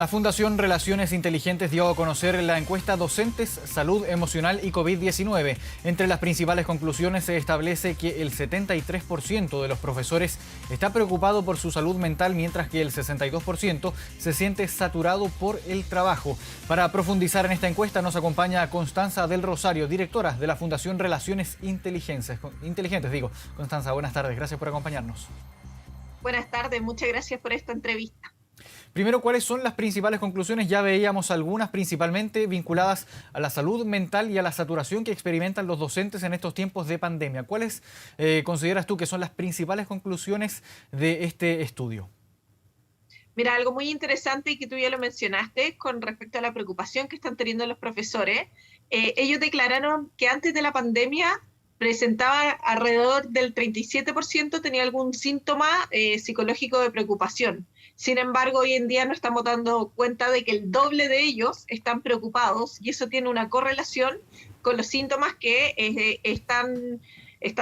La Fundación Relaciones Inteligentes dio a conocer la encuesta Docentes, Salud Emocional y COVID-19. Entre las principales conclusiones se establece que el 73% de los profesores está preocupado por su salud mental, mientras que el 62% se siente saturado por el trabajo. Para profundizar en esta encuesta nos acompaña Constanza del Rosario, directora de la Fundación Relaciones Inteligentes. Constanza, buenas tardes, gracias por acompañarnos. Buenas tardes, muchas gracias por esta entrevista. Primero, ¿cuáles son las principales conclusiones? Ya veíamos algunas principalmente vinculadas a la salud mental y a la saturación que experimentan los docentes en estos tiempos de pandemia. ¿Cuáles consideras tú que son las principales conclusiones de este estudio? Mira, algo muy interesante y que tú ya lo mencionaste con respecto a la preocupación que están teniendo los profesores. Ellos declararon que antes de la pandemia presentaba alrededor del 37% tenía algún síntoma psicológico de preocupación. Sin embargo, hoy en día nos estamos dando cuenta de que el doble de ellos están preocupados y eso tiene una correlación con los síntomas que están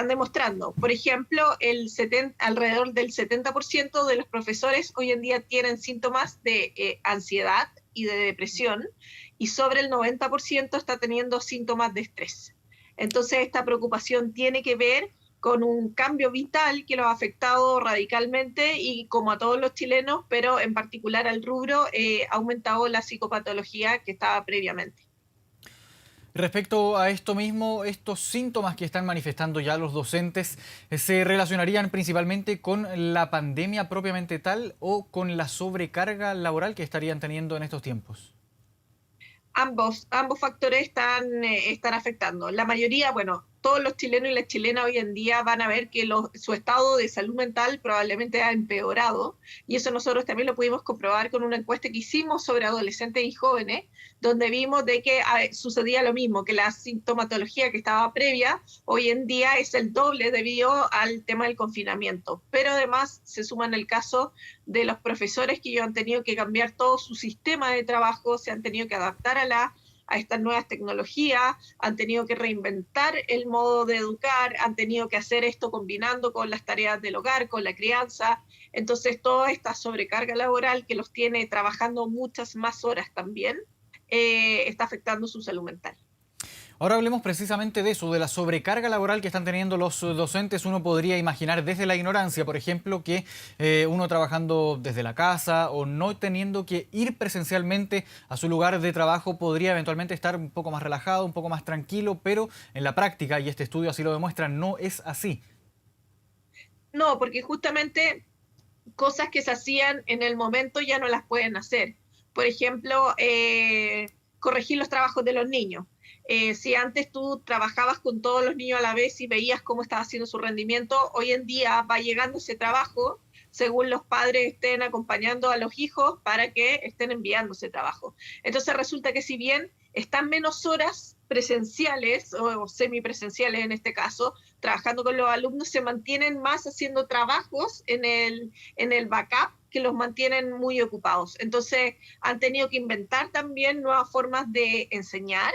demostrando. Por ejemplo, alrededor del 70% de los profesores hoy en día tienen síntomas de ansiedad y de depresión y sobre el 90% está teniendo síntomas de estrés. Entonces, esta preocupación tiene que ver con un cambio vital que los ha afectado radicalmente y como a todos los chilenos, pero en particular al rubro, ha aumentado la psicopatología que estaba previamente. Respecto a esto mismo, estos síntomas que están manifestando ya los docentes, ¿se relacionarían principalmente con la pandemia propiamente tal o con la sobrecarga laboral que estarían teniendo en estos tiempos? Ambos factores están afectando. La mayoría, bueno, todos los chilenos y las chilenas hoy en día van a ver que su estado de salud mental probablemente ha empeorado, y eso nosotros también lo pudimos comprobar con una encuesta que hicimos sobre adolescentes y jóvenes, donde vimos de que sucedía lo mismo, que la sintomatología que estaba previa, hoy en día es el doble debido al tema del confinamiento. Pero además se suma en el caso de los profesores que ellos han tenido que cambiar todo su sistema de trabajo, se han tenido que adaptar a estas nuevas tecnologías, han tenido que reinventar el modo de educar, han tenido que hacer esto combinando con las tareas del hogar, con la crianza. Entonces, toda esta sobrecarga laboral que los tiene trabajando muchas más horas también, está afectando su salud mental. Ahora hablemos precisamente de eso, de la sobrecarga laboral que están teniendo los docentes. Uno podría imaginar desde la ignorancia, por ejemplo, que uno trabajando desde la casa o no teniendo que ir presencialmente a su lugar de trabajo podría eventualmente estar un poco más relajado, un poco más tranquilo, pero en la práctica, y este estudio así lo demuestra, no es así. No, porque justamente cosas que se hacían en el momento ya no las pueden hacer. Por ejemplo, corregir los trabajos de los niños. Si antes tú trabajabas con todos los niños a la vez y veías cómo estaba haciendo su rendimiento, hoy en día va llegando ese trabajo según los padres estén acompañando a los hijos para que estén enviando ese trabajo. Entonces resulta que si bien están menos horas presenciales o semipresenciales en este caso, trabajando con los alumnos, se mantienen más haciendo trabajos en el backup que los mantienen muy ocupados. Entonces han tenido que inventar también nuevas formas de enseñar.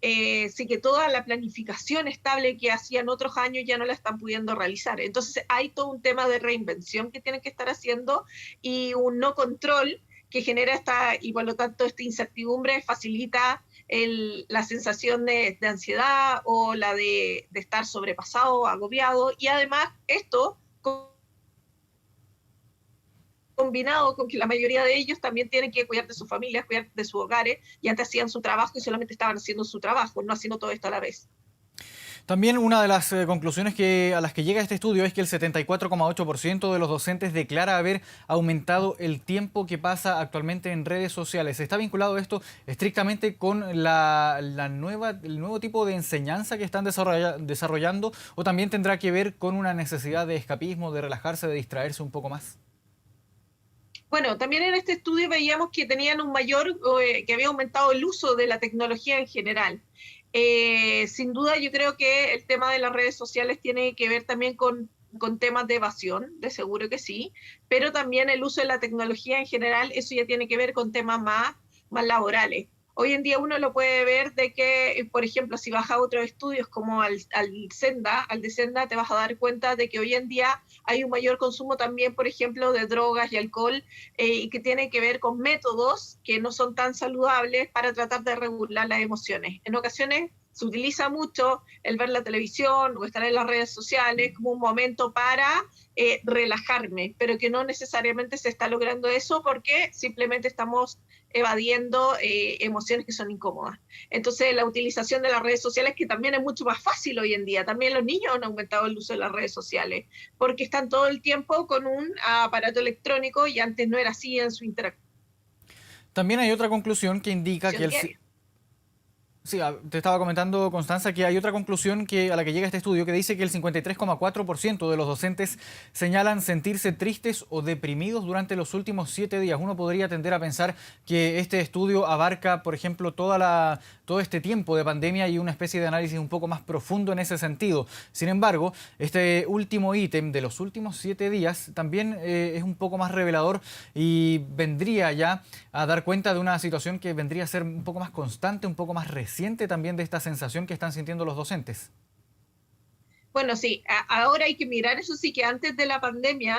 Sí que toda la planificación estable que hacían otros años ya no la están pudiendo realizar. Entonces hay todo un tema de reinvención que tienen que estar haciendo y un no control que genera y por lo tanto esta incertidumbre facilita la sensación de ansiedad o la de estar sobrepasado, agobiado, y además esto combinado con que la mayoría de ellos también tienen que cuidar de sus familias, cuidar de sus hogares, y antes hacían su trabajo y solamente estaban haciendo su trabajo, no haciendo todo esto a la vez. También una de las conclusiones a las que llega este estudio es que el 74,8% de los docentes declara haber aumentado el tiempo que pasa actualmente en redes sociales. ¿Está vinculado esto estrictamente con el nuevo tipo de enseñanza que están desarrollando o también tendrá que ver con una necesidad de escapismo, de relajarse, de distraerse un poco más? Bueno, también en este estudio veíamos que tenían que había aumentado el uso de la tecnología en general. Sin duda yo creo que el tema de las redes sociales tiene que ver también con temas de evasión, de seguro que sí, pero también el uso de la tecnología en general, eso ya tiene que ver con temas más laborales. Hoy en día uno lo puede ver de que, por ejemplo, si vas a otros estudios como al de Senda, te vas a dar cuenta de que hoy en día hay un mayor consumo también, por ejemplo, de drogas y alcohol, y que tiene que ver con métodos que no son tan saludables para tratar de regular las emociones. En ocasiones se utiliza mucho el ver la televisión o estar en las redes sociales como un momento para relajarme, pero que no necesariamente se está logrando eso porque simplemente estamos evadiendo emociones que son incómodas. Entonces, la utilización de las redes sociales, que también es mucho más fácil hoy en día, también los niños han aumentado el uso de las redes sociales, porque están todo el tiempo con un aparato electrónico y antes no era así en su interacción También hay otra conclusión que indica que diaria. Sí, te estaba comentando, Constanza, que hay otra conclusión a la que llega este estudio que dice que el 53,4% de los docentes señalan sentirse tristes o deprimidos durante los últimos 7 días. Uno podría tender a pensar que este estudio abarca, por ejemplo, todo este tiempo de pandemia y una especie de análisis un poco más profundo en ese sentido. Sin embargo, este último ítem de los últimos 7 días también es un poco más revelador y vendría ya a dar cuenta de una situación que vendría a ser un poco más constante, un poco más reciente también de esta sensación que están sintiendo los docentes. Bueno, sí, ahora hay que mirar, eso sí, que antes de la pandemia,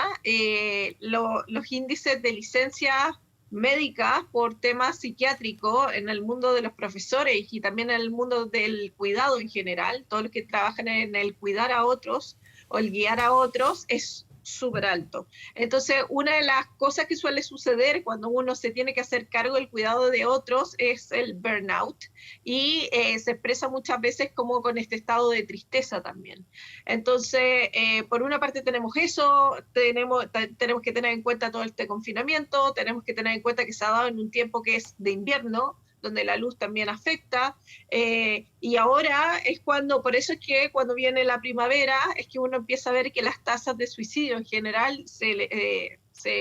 los índices de licencias médicas por temas psiquiátricos en el mundo de los profesores y también en el mundo del cuidado en general, todos los que trabajan en el cuidar a otros o el guiar a otros, es súper alto. Entonces, una de las cosas que suele suceder cuando uno se tiene que hacer cargo del cuidado de otros es el burnout y se expresa muchas veces como con este estado de tristeza también. Entonces, por una parte tenemos eso, tenemos que tener en cuenta todo este confinamiento, tenemos que tener en cuenta que se ha dado en un tiempo que es de invierno, donde la luz también afecta, y ahora es cuando, por eso es que cuando viene la primavera, es que uno empieza a ver que las tasas de suicidio en general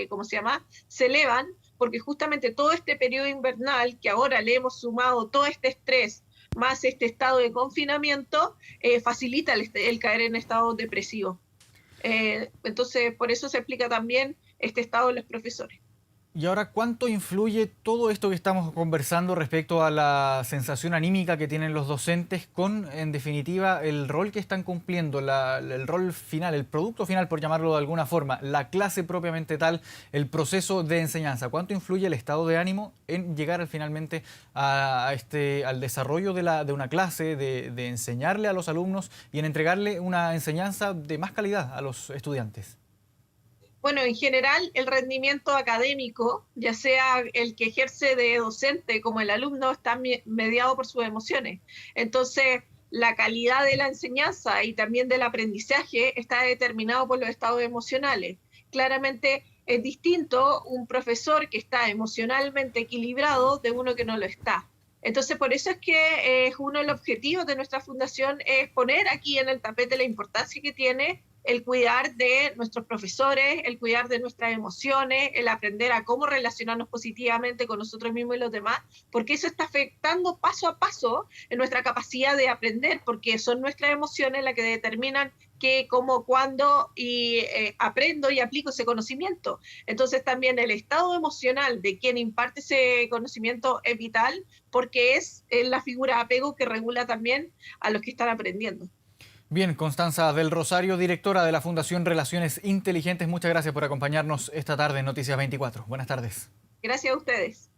¿cómo se llama? Se elevan, porque justamente todo este periodo invernal, que ahora le hemos sumado todo este estrés, más este estado de confinamiento, facilita el caer en estado depresivo. Entonces, por eso se explica también este estado de los profesores. Y ahora, ¿cuánto influye todo esto que estamos conversando respecto a la sensación anímica que tienen los docentes con, en definitiva, el rol que están cumpliendo, el rol final, el producto final, por llamarlo de alguna forma, la clase propiamente tal, el proceso de enseñanza? ¿Cuánto influye el estado de ánimo en llegar finalmente al desarrollo de una clase, de enseñarle a los alumnos y en entregarle una enseñanza de más calidad a los estudiantes? Bueno, en general el rendimiento académico, ya sea el que ejerce de docente como el alumno, está mediado por sus emociones. Entonces, la calidad de la enseñanza y también del aprendizaje está determinado por los estados emocionales. Claramente es distinto un profesor que está emocionalmente equilibrado de uno que no lo está. Entonces, por eso es que uno de los objetivos de nuestra fundación es poner aquí en el tapete la importancia que tiene el cuidar de nuestros profesores, el cuidar de nuestras emociones, el aprender a cómo relacionarnos positivamente con nosotros mismos y los demás, porque eso está afectando paso a paso en nuestra capacidad de aprender, porque son nuestras emociones las que determinan qué, cómo, cuándo y aprendo y aplico ese conocimiento. Entonces también el estado emocional de quien imparte ese conocimiento es vital, porque es la figura de apego que regula también a los que están aprendiendo. Bien, Constanza del Rosario, directora de la Fundación Relaciones Inteligentes, muchas gracias por acompañarnos esta tarde en Noticias 24. Buenas tardes. Gracias a ustedes.